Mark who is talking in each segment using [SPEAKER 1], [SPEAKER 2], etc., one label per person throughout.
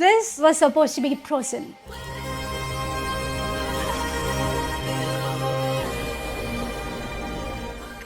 [SPEAKER 1] This was supposed to be Prosen.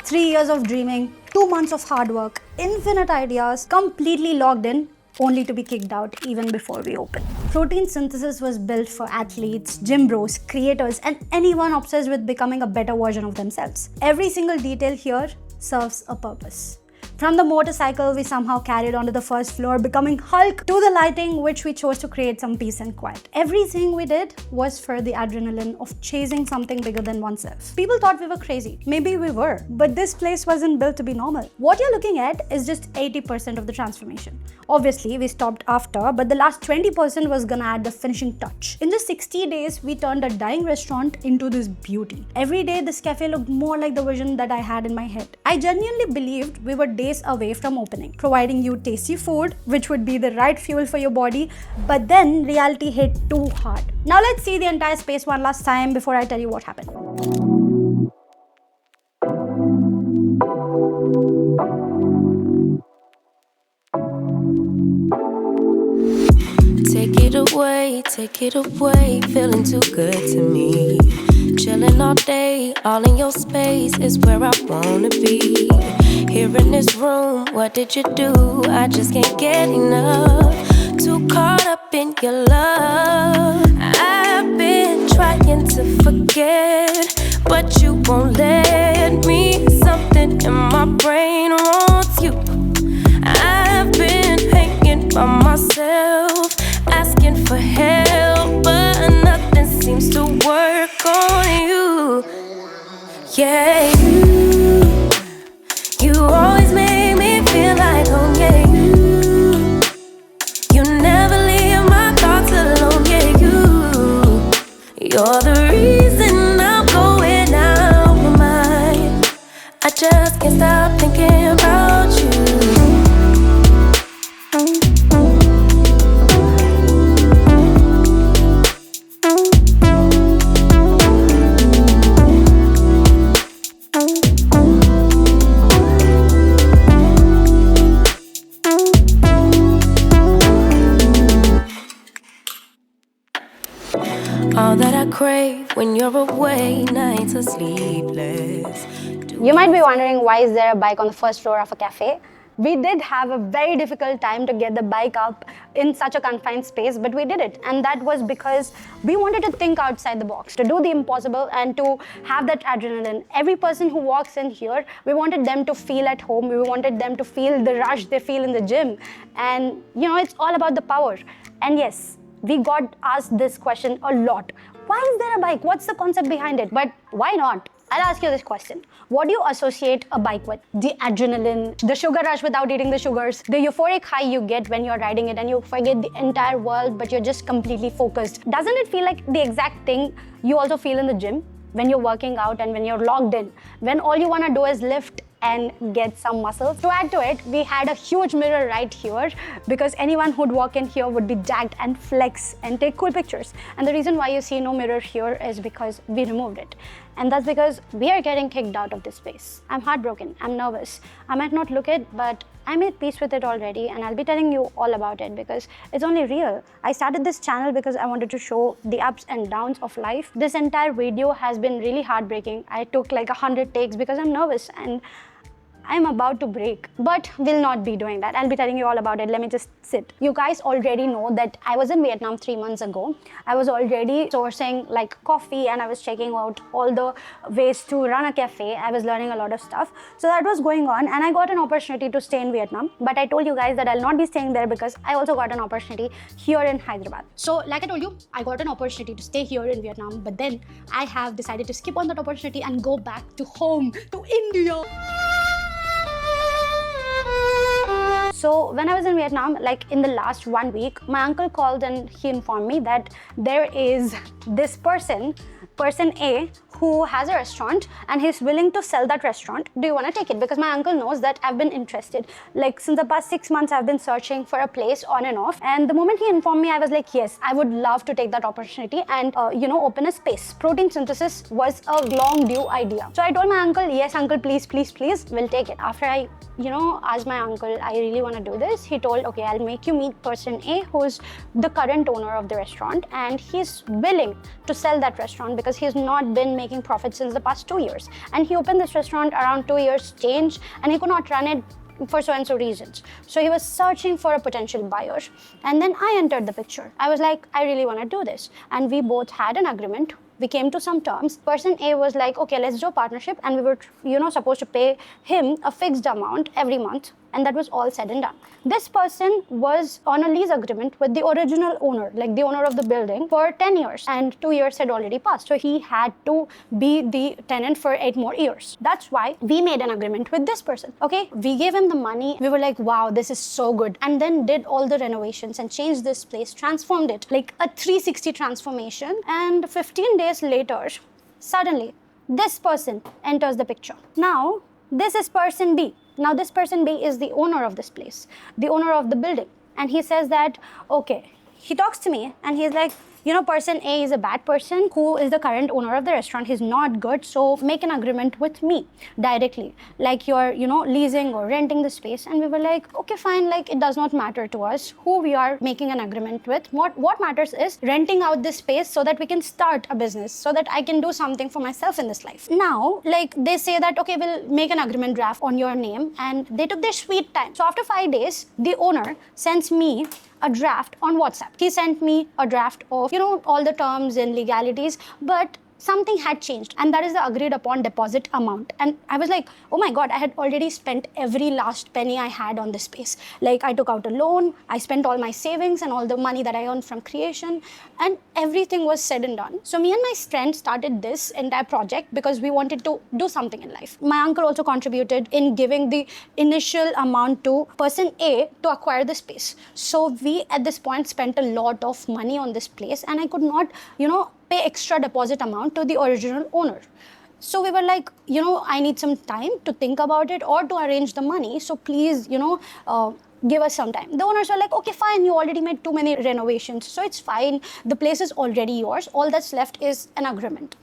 [SPEAKER 1] Three years of dreaming, 2 months of hard work, infinite ideas, completely logged in, only to be kicked out even before we opened. Protein synthesis was built for athletes, gym bros, creators, and anyone obsessed with becoming a better version of themselves. Every single detail here serves a purpose. From the motorcycle we somehow carried onto the first floor, becoming Hulk, to the lighting which we chose to create some peace and quiet. Everything we did was for the adrenaline of chasing something bigger than oneself. People thought we were crazy. Maybe we were, but this place wasn't built to be normal. What you're looking at is just 80% of the transformation. Obviously, we stopped after, but the last 20% was gonna add the finishing touch. In just 60 days, we turned a dying restaurant into this beauty. Every day, this cafe looked more like the vision that I had in my head. I genuinely believed we were days away from opening, providing you tasty food, which would be the right fuel for your body, but then reality hit too hard. Now let's see the entire space one last time before I tell you what happened.
[SPEAKER 2] Take it away, feeling too good to me. Chilling all day, all in your space is where I wanna be. Here in this room, what did you do? I just can't get enough. Too caught up in your love. I've been trying to forget, but you won't let me. Something in my brain wants you. I've been hanging by myself, asking for help, but nothing seems to work on you. Yeah, you always make me feel like home. Yeah, you never leave my thoughts alone. Yeah, you're the reason I'm going out my mind. I just can't stop thinking about you. All that I crave when you're away, nights are sleepless.
[SPEAKER 1] You might be wondering, why is there a bike on the first floor of a cafe? We did have a very difficult time to get the bike up in such a confined space, but we did it. And that was because we wanted to think outside the box, to do the impossible and to have that adrenaline. Every person who walks in here, we wanted them to feel at home. We wanted them to feel the rush they feel in the gym. And you know, it's all about the power. And yes, we got asked this question a lot. Why is there a bike? What's the concept behind it? But why not? I'll ask you this question. What do you associate a bike with? The adrenaline, the sugar rush without eating the sugars, the euphoric high you get when you're riding it and you forget the entire world, but you're just completely focused. Doesn't it feel like the exact thing you also feel in the gym when you're working out and when you're logged in, when all you want to do is lift and get some muscles? To add to it, we had a huge mirror right here because anyone who'd walk in here would be jacked and flex and take cool pictures. And the reason why you see no mirror here is because we removed it. And that's because we are getting kicked out of this space. I'm heartbroken, I'm nervous. I might not look it, but I made peace with it already, and I'll be telling you all about it because it's only real. I started this channel because I wanted to show the ups and downs of life. This entire video has been really heartbreaking. I took like 100 takes because I'm nervous and I'm about to break, but we'll not be doing that. I'll be telling you all about it. Let me just sit. You guys already know that I was in Vietnam 3 months ago. I was already sourcing like coffee and I was checking out all the ways to run a cafe. I was learning a lot of stuff. So that was going on and I got an opportunity to stay in Vietnam. But I told you guys that I'll not be staying there because I also got an opportunity here in Hyderabad. So like I told you, I got an opportunity to stay here in Vietnam, but then I have decided to skip on that opportunity and go back to home, to India. So when I was in Vietnam, like in the last 1 week, my uncle called and he informed me that there is this person A, who has a restaurant and he's willing to sell that restaurant. Do you want to take it? Because my uncle knows that I've been interested. Like since the past 6 months, I've been searching for a place on and off. And the moment he informed me, I was like, yes, I would love to take that opportunity and, open a space. Protein synthesis was a long due idea. So I told my uncle, yes, uncle, please, we'll take it. After I, asked my uncle, I really want to do this. He told, okay, I'll make you meet person A, who's the current owner of the restaurant. And he's willing to sell that restaurant because he's not been making profit since the past 2 years. And he opened this restaurant around 2 years change and he could not run it for so and so reasons. So he was searching for a potential buyer. And then I entered the picture. I was like, I really want to do this. And we both had an agreement. We came to some terms. Person A was like, okay, let's do a partnership. And we were, supposed to pay him a fixed amount every month. And that was all said and done. This person was on a lease agreement with the original owner, like the owner of the building, for 10 years. And 2 years had already passed. So he had to be the tenant for 8 more years. That's why we made an agreement with this person. Okay, we gave him the money. We were like, wow, this is so good. And then did all the renovations and changed this place, transformed it, like a 360 transformation. And 15 days later, suddenly, this person enters the picture. Now, this is person B. Now, this person B is the owner of this place, the owner of the building. And he says that, okay, he talks to me and he's like, person A is a bad person who is the current owner of the restaurant. He's not good. So make an agreement with me directly, like you're, leasing or renting the space. And we were like, okay, fine. Like it does not matter to us who we are making an agreement with. What matters is renting out this space so that we can start a business, so that I can do something for myself in this life. Now, like they say that, okay, we'll make an agreement draft on your name. And they took their sweet time. So after 5 days, the owner sends me a draft on WhatsApp. He sent me a draft of, all the terms and legalities, but something had changed, and that is the agreed upon deposit amount. And I was like, oh my God, I had already spent every last penny I had on this space. Like I took out a loan, I spent all my savings and all the money that I earned from creation, and everything was said and done. So me and my friend started this entire project because we wanted to do something in life. My uncle also contributed in giving the initial amount to person A to acquire the space. So we at this point spent a lot of money on this place, and I could not, pay extra deposit amount to the original owner. So we were like, I need some time to think about it or to arrange the money. So please, give us some time. The owners were like, okay, fine. You already made too many renovations. So it's fine. The place is already yours. All that's left is an agreement.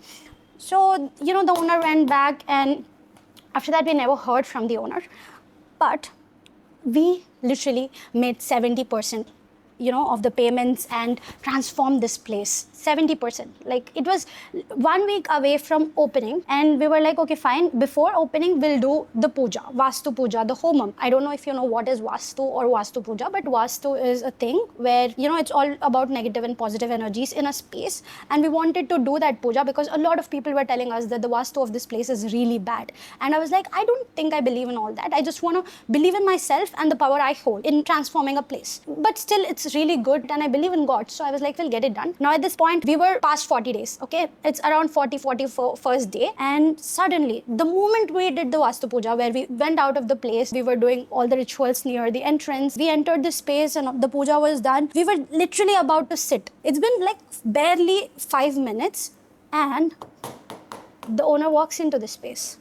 [SPEAKER 1] So, the owner went back, and after that, we never heard from the owner. But we literally made 70%. Of the payments and transform this place. 70%. Like it was 1 week away from opening, and we were like, okay, fine. Before opening, we'll do the puja, Vastu puja, the homam. I don't know if you know what is Vastu or Vastu puja, but Vastu is a thing where, it's all about negative and positive energies in a space. And we wanted to do that puja because a lot of people were telling us that the Vastu of this place is really bad. And I was like, I don't think I believe in all that. I just want to believe in myself and the power I hold in transforming a place. But still, it's really good, and I believe in God. So I was like, we'll get it done. Now at this point, we were past 40 days, okay? It's around 41st day. And suddenly, the moment we did the Vastu Puja, where we went out of the place, we were doing all the rituals near the entrance. We entered the space and the puja was done. We were literally about to sit. It's been like barely 5 minutes, and the owner walks into the space.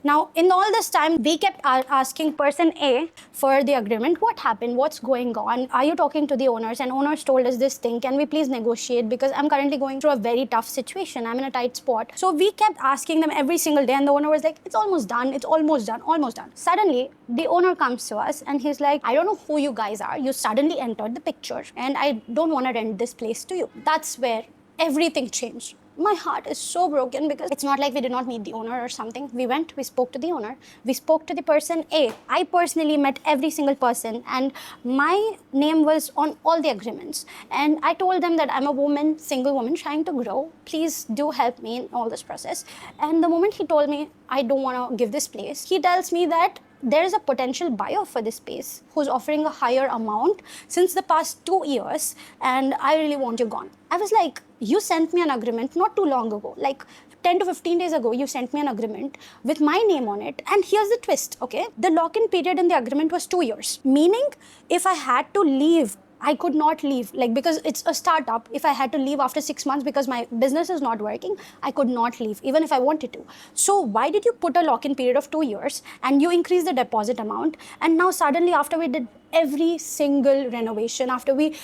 [SPEAKER 1] Now, in all this time, we kept asking person A for the agreement. What happened? What's going on? Are you talking to the owners? And owners told us this thing. Can we please negotiate? Because I'm currently going through a very tough situation. I'm in a tight spot. So we kept asking them every single day. And the owner was like, it's almost done. It's almost done. Almost done. Suddenly, the owner comes to us and he's like, I don't know who you guys are. You suddenly entered the picture and I don't want to rent this place to you. That's where everything changed. My heart is so broken because it's not like we did not meet the owner or something. We went, we spoke to the owner, we spoke to the person A. I personally met every single person and my name was on all the agreements. And I told them that I'm a woman, single woman trying to grow. Please do help me in all this process. And the moment he told me, I don't want to give this place, he tells me that there is a potential buyer for this space who's offering a higher amount since the past 2 years and I really want you gone. I was like, you sent me an agreement not too long ago, like 10 to 15 days ago, you sent me an agreement with my name on it. And here's the twist, okay? The lock-in period in the agreement was 2 years, meaning if I had to leave I could not leave, like, because it's a startup. If I had to leave after 6 months because my business is not working, I could not leave, even if I wanted to. So why did you put a lock-in period of 2 years and you increase the deposit amount? And now suddenly, after we did every single renovation, after we,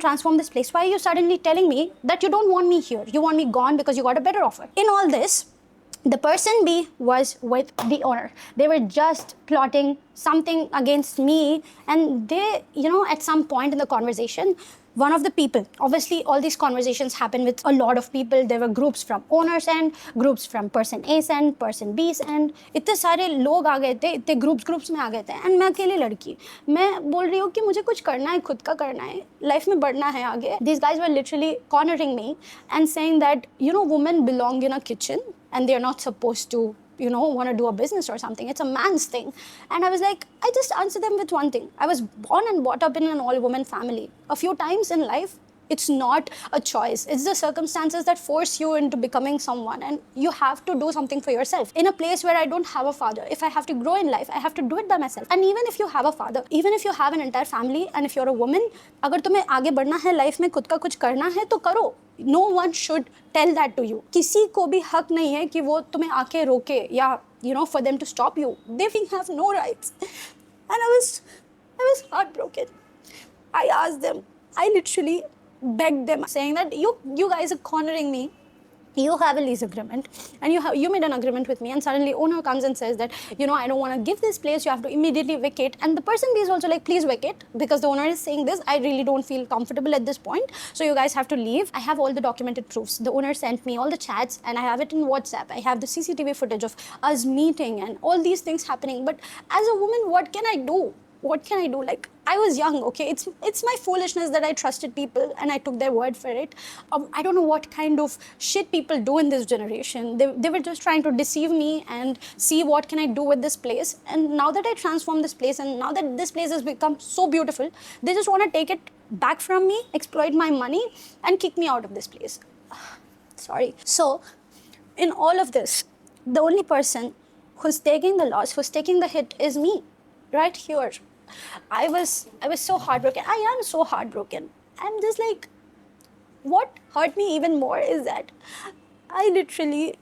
[SPEAKER 1] transformed this place, why are you suddenly telling me that you don't want me here? You want me gone because you got a better offer. In all this, the person B was with the owner. They were just plotting something against me, and they, at some point in the conversation, one of the people, obviously all these conversations happen with a lot of people. There were groups from owner's end, groups from person A's end, person B's end. इतने सारे लोग आ गए थे, इतने groups में आ गए थे, and मैं अकेली लड़की, मैं बोल रही हूँ कि मुझे कुछ करना है, खुद का करना है, लाइफ में बढ़ना है आगे. These guys were literally cornering me and saying that, women belong in a kitchen and they're not supposed to, want to do a business or something. It's a man's thing. And I was like, I just answer them with one thing. I was born and brought up in an all-woman family. A few times in life, it's not a choice. It's the circumstances that force you into becoming someone, and you have to do something for yourself. In a place where I don't have a father, if I have to grow in life, I have to do it by myself. And even if you have a father, even if you have an entire family, and if you're a woman, अगर तुम्हें आगे बढ़ना है life में, खुद का कुछ करना है तो करो. No one should tell that to you. किसी को भी हक नहीं है कि वो तुम्हें आके रोके या for them to stop you. They have no rights. And I was heartbroken. I asked them. I literally begged them, saying that you guys are cornering me. You have a lease agreement, and you made an agreement with me, and suddenly owner comes and says that, I don't want to give this place, you have to immediately vacate. And the person B is also like, please vacate, because the owner is saying this. I really don't feel comfortable at this point, so you guys have to leave. I have all the documented proofs. The owner sent me all the chats, and I have it in WhatsApp. I have the CCTV footage of us meeting and all these things happening. But as a woman, what can I do? What can I do? Like, I was young, okay? It's my foolishness that I trusted people and I took their word for it. I don't know what kind of shit people do in this generation. They were just trying to deceive me and see what can I do with this place. And now that I transformed this place, and now that this place has become so beautiful, they just want to take it back from me, exploit my money, and kick me out of this place. Sorry. So, in all of this, the only person who's taking the loss, who's taking the hit is me, right here. I was so heartbroken. I am so heartbroken. I'm just like, what hurt me even more is that I literally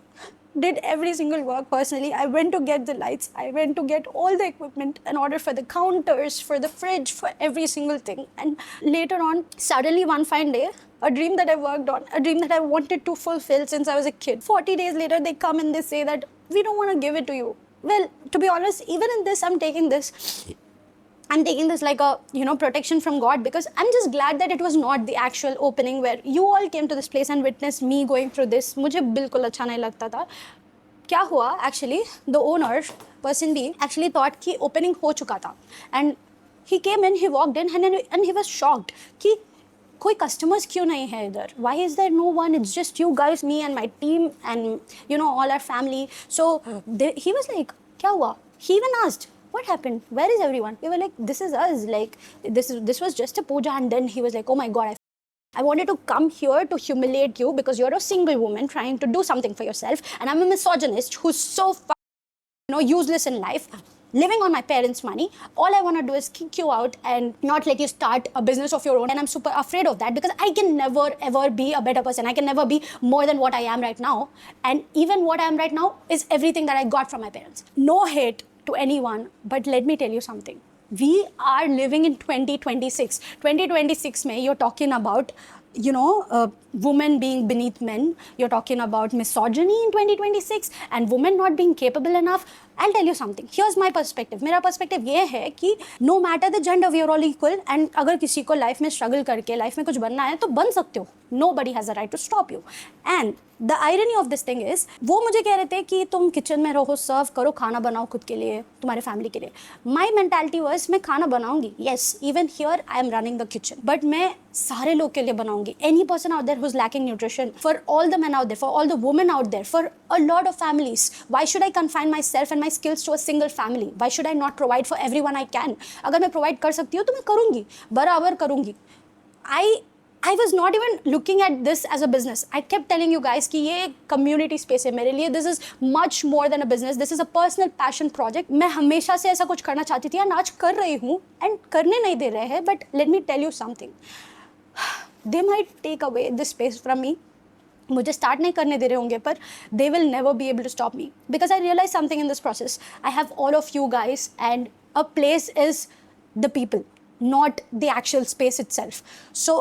[SPEAKER 1] did every single work personally. I went to get the lights. I went to get all the equipment in order for the counters, for the fridge, for every single thing. And later on, suddenly one fine day, a dream that I worked on, a dream that I wanted to fulfill since I was a kid. 40 days later, they come and they say that, we don't want to give it to you. Well, to be honest, even in this, I'm taking this like a, protection from God, because I'm just glad that it was not the actual opening where you all came to this place and witnessed me going through this. मुझे बिल्कुल अच्छा नहीं लगता था. क्या हुआ? Actually, the owner, person B, actually thought कि opening हो चुका था. And he came in, he walked in, and he was shocked कि कोई customers क्यों नहीं है इधर? Why is there no one? It's just you guys, me and my team, and all our family. So he was like, क्या हुआ? He even asked, what happened? Where is everyone? We were like, this is us. Like, this was just a puja. And then he was like, oh my God, I wanted to come here to humiliate you because you're a single woman trying to do something for yourself. And I'm a misogynist who's so useless in life, living on my parents' money. All I want to do is kick you out and not let you start a business of your own. And I'm super afraid of that because I can never, ever be a better person. I can never be more than what I am right now. And even what I am right now is everything that I got from my parents. No hate to anyone, but let me tell you something. We are living in 2026. 2026 mein, you're talking about, women being beneath men. You're talking about misogyny in 2026 and women not being capable enough. I'll tell you something. Here's my perspective. मेरा perspective ये है कि no matter the gender, we are all equal. And अगर किसी को life में struggle करके life में कुछ बनना है तो बन सकते हो. Nobody has a right to stop you. And the irony of this thing is, वो मुझे कह रहे थे कि तुम kitchen में रहो, serve करो, खाना बनाओ खुद के लिए, तुम्हारे family के लिए. My mentality was, मैं खाना बनाऊंगी. Yes, even here I am running the kitchen. But मैं सारे लोग के लिए बनाऊंगी. Any person out there who's lacking nutrition, for all the men out there, for all the women out there, for a lot of families. Why should I confine myself and my skills to a single family? Why should I not provide for everyone I can? अगर मैं provide कर सकती हूँ तो मैं करूँगी, बराबर करूँगी. I was not even looking at this as a business. I kept telling you guys कि ये community space है मेरे लिए. This is much more than a business. This is a personal passion project. मैं हमेशा से ऐसा कुछ करना चाहती थी, और आज कर रही हूँ, and करने नहीं दे रहे हैं. But let me tell you something. They might take away this space from me. मुझे स्टार्ट नहीं करने दे रहे होंगे, पर they will never be able to stop me, because I realized something in this process. I have all of you guys, and a place is the people, not the actual space itself. So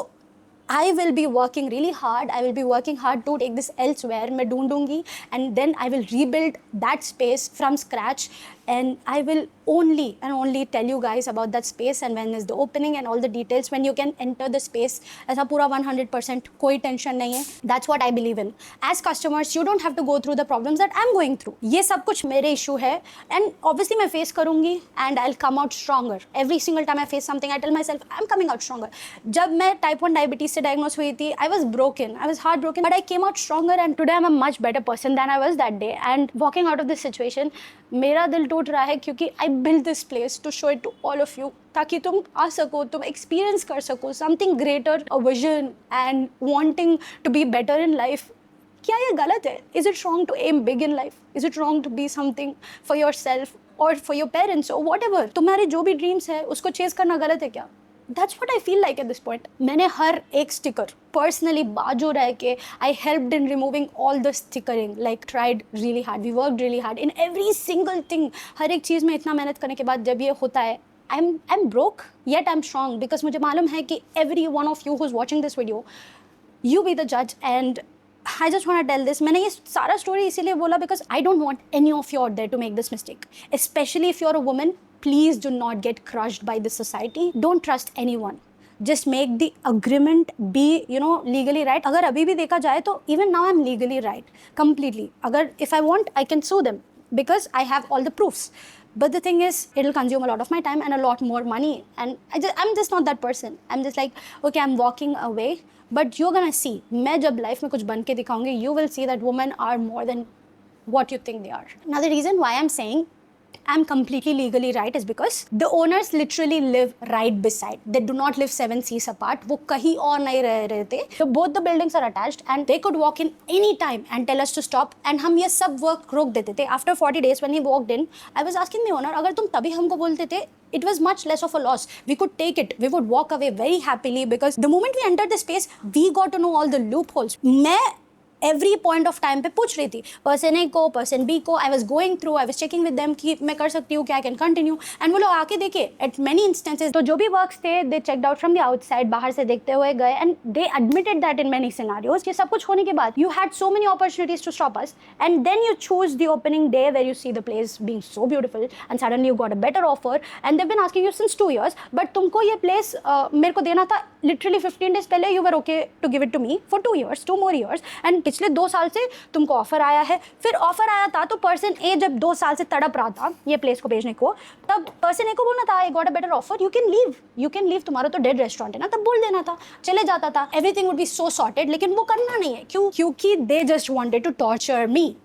[SPEAKER 1] I will be working really hard. I will be working hard to take this elsewhere. मैं ढूंढूंगी, and then I will rebuild that space from scratch, and I will only and only tell you guys about that space and when is the opening and all the details, when you can enter the space. ऐसा पूरा 100% कोई tension नहीं है. That's what I believe in. As customers, you don't have to go through the problems that I'm going through. ये सब कुछ मेरे issue है, and obviously मैं face करूँगी, and I'll come out stronger. Every single time I face something, I tell myself I'm coming out stronger. जब मैं type 1 diabetes से diagnosed हुई थी, I was broken. I was heartbroken, but I came out stronger, and today I'm a much better person than I was that day. And walking out of this situation, मेरा दिल टूट रहा है, क्योंकि I built this place to show it to all of you, ताकि तुम आ सको, तुम experience कर सको something greater, a vision and wanting to be better in life. क्या ये गलत है? Is it wrong to aim big in life? Is it wrong to be something for yourself or for your parents or whatever? तुम्हारे जो भी dreams है, उसको chase करना गलत है क्या? That's what I feel like at this point. मैंने हर एक sticker personally बाजू रह के I helped in removing all the stickering, like tried really hard. We worked really hard in every single thing. हर एक चीज़ में इतना मेहनत करने के बाद जब ये होता है, I'm broke yet I'm strong, because मुझे मालूम है कि every one of you who's watching this video, you be the judge. And I just want to tell this. मैंने ये सारा story इसीलिए बोला because I don't want any of you out there to make this mistake, especially if you're a woman. Please do not get crushed by this society. Don't trust anyone. Just make the agreement be, legally right. अगर अभी भी देखा जाए तो even now I'm legally right completely. अगर if I want, I can sue them because I have all the proofs. But the thing is, it'll consume a lot of my time and a lot more money. And I'm just not that person. I'm just like, okay, I'm walking away. But you're gonna see, मैं जब life में कुछ बन के दिखाऊंगी, you will see that women are more than what you think they are. Now the reason why I'm saying I'm completely legally right is because the owners literally live right beside. They do not live 7 seas apart. वो कहीं और नहीं रह रहे थे. So both the buildings are attached, and they could walk in any time and tell us to stop. And हम ये सब work रोक देते थे. After 40 days when he walked in, I was asking the owner, अगर तुम तभी हमको बोलते थे, it was much less of a loss. We could take it. We would walk away very happily, because the moment we entered the space, we got to know all the loopholes. मैं every point of time पे पूछ रही थी person A को, person B को. I was going through, I was checking with them कि मैं कर सकती हूँ क्या, I can continue. And वो लोग आके देखे at many instances. तो जो भी works थे, they checked out from the outside, बाहर से देखते हुए गए, and they admitted that in many scenarios. ये सब कुछ होने के बाद, you had so many opportunities to stop us, and then you choose the opening day where you see the place being so beautiful, and suddenly you got a better offer, and they've been asking you since 2 years, but तुमको ये place मेरे को देना था literally 15 days पहले. You were okay to give it to me for 2 years, 2 more years, and पिछले 2 साल से तुमको ऑफर आया है. फिर ऑफर आया था तो पर्सन ए जब 2 साल से तड़प रहा था ये प्लेस को भेजने को, तब पर्सन ए को बोलना था, I got a better offer, you can leave, तुम्हारा तो डेड रेस्टोरेंट है ना, तब बोल देना था, चले जाता था, everything would be so sorted. लेकिन वो करना नहीं है. क्योंकि they just wanted to torture me.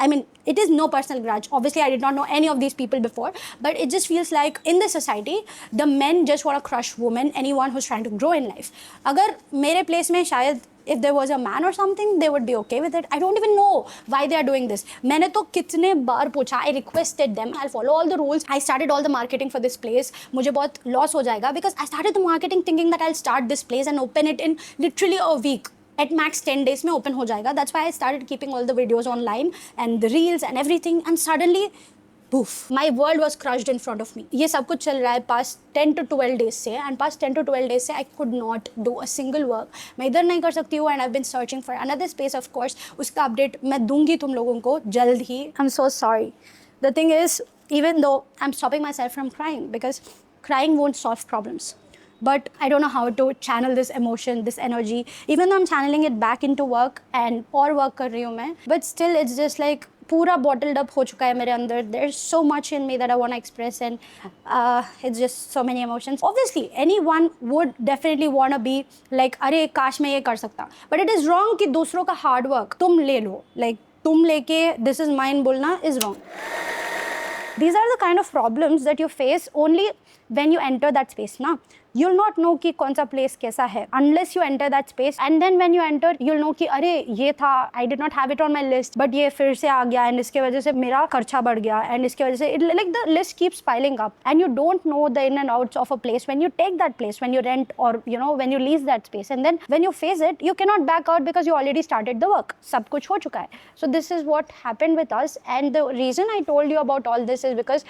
[SPEAKER 1] I mean, it is no personal grudge. Obviously, I did not know any of these people before, but it just feels like in this society, the men just want to crush women, anyone who's trying to grow in life. अगर मेरे place में शायद if there was a man or something, they would be okay with it. I don't even know why they are doing this. मैंने तो कितने बार पूछा, I requested them, I'll follow all the rules. I started all the marketing for this place. मुझे बहुत loss हो जाएगा because I started the marketing thinking that I'll start this place and open it in literally a week. At max 10 days में open हो जाएगा. That's why I started keeping all the videos online and the reels and everything. And suddenly, poof, my world was crushed in front of me. ये सब कुछ चल रहा है past 10 to 12 days से, and past 10 to 12 days से I could not do a single work. मैं इधर नहीं कर सकती हूँ, and I've been searching for another space, of course. उसका update मैं दूंगी तुम लोगों को जल्द ही. I'm so sorry. The thing is, even though I'm stopping myself from crying, because crying won't solve problems. But I don't know how to channel this emotion, this energy. Even though I'm channeling it back into work and और work कर रही हूँ मैं, but still it's just like पूरा bottled up हो चुका है मेरे अंदर. There's so much in me that I want to express, and it's just so many emotions. Obviously, anyone would definitely want to be like, अरे काश मैं ये कर सकता. But it is wrong कि दूसरों का hard work तुम ले लो. Like तुम लेके this is mine बोलना is wrong. These are the kind of problems that you face only when you enter that space. Now, you'll not know कि कौन सा place कैसा है unless you enter that space. And then when you enter, you'll know कि अरे ये था, I did not have it on my list, but ये फिर से आ गया and इसके वजह से मेरा खर्चा बढ़ गया and इसके वजह से like the list keeps piling up and you don't know the in and outs of a place when you take that place, when you rent or when you lease that space, and then when you face it, you cannot back out because you already started the work. सब कुछ हो चुका है. So this is what happened with us, and the reason I told you about all this is because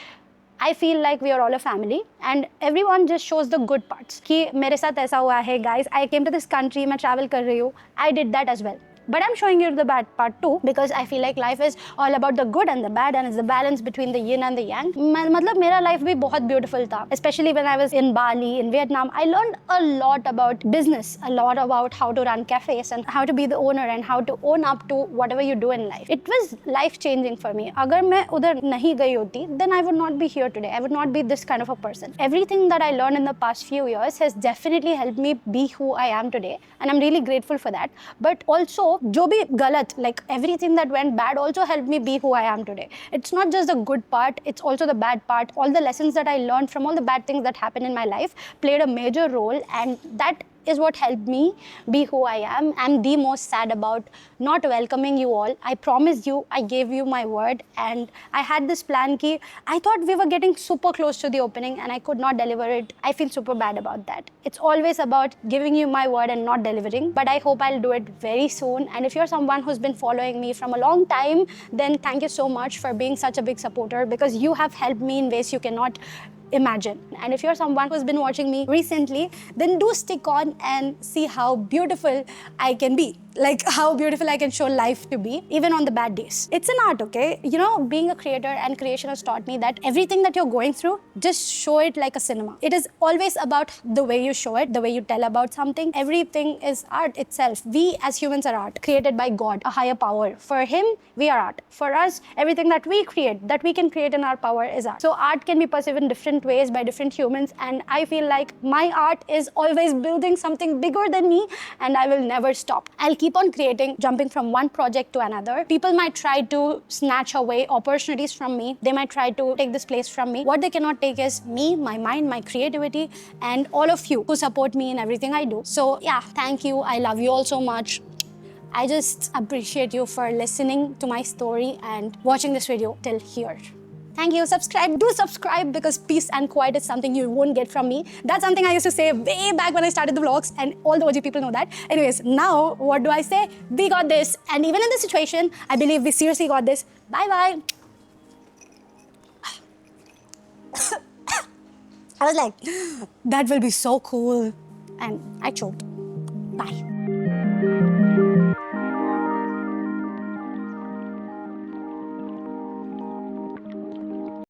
[SPEAKER 1] I feel like we are all a family and everyone just shows the good parts. कि मेरे साथ ऐसा हुआ है, guys, I came to this country, मैं travel कर रही हूँ, I did that as well. But I'm showing you the bad part too because I feel like life is all about the good and the bad and it's the balance between the yin and the yang. मतलब मेरा life भी बहुत beautiful था. Especially when I was in Bali, in Vietnam, I learned a lot about business, a lot about how to run cafes and how to be the owner and how to own up to whatever you do in life. It was life changing for me. अगर मैं उधर नहीं गई होती, then I would not be here today. I would not be this kind of a person. Everything that I learned in the past few years has definitely helped me be who I am today, and I'm really grateful for that. But also, जो भी गलत, like everything that went bad also helped me be who I am today. It's not just the good part, it's also the bad part. All the lessons that I learned from all the bad things that happened in my life played a major role, and that is what helped me be who I am. I'm the most sad about not welcoming you all. I promised you, I gave you my word, and I had this plan ki I thought we were getting super close to the opening and I could not deliver it. I feel super bad about that. It's always about giving you my word and not delivering, but I hope I'll do it very soon. And if you're someone who's been following me from a long time, then thank you so much for being such a big supporter because you have helped me in ways you cannot imagine. And if you're someone who's been watching me recently, then do stick on and see how beautiful I can be. Like how beautiful I can show life to be, even on the bad days. It's an art, okay? Being a creator and creation has taught me that everything that you're going through, just show it like a cinema. It is always about the way you show it, the way you tell about something. Everything is art itself. We as humans are art, created by God, a higher power. For him, we are art. For us, everything that we create, that we can create in our power is art. So art can be perceived in different ways by different humans, and I feel like my art is always building something bigger than me, and I will never stop. I'll keep on creating, jumping from one project to another. People might try to snatch away opportunities from me. They might try to take this place from me. What they cannot take is me, my mind, my creativity, and all of you who support me in everything I do. So yeah, thank you. I love you all so much. I just appreciate you for listening to my story and watching this video till here. Thank you. Subscribe. Do subscribe because peace and quiet is something you won't get from me. That's something I used to say way back when I started the vlogs, and all the OG people know that. Anyways, now what do I say? We got this. And even in this situation, I believe we seriously got this. Bye-bye. I was like, that will be so cool. And I choked. Bye.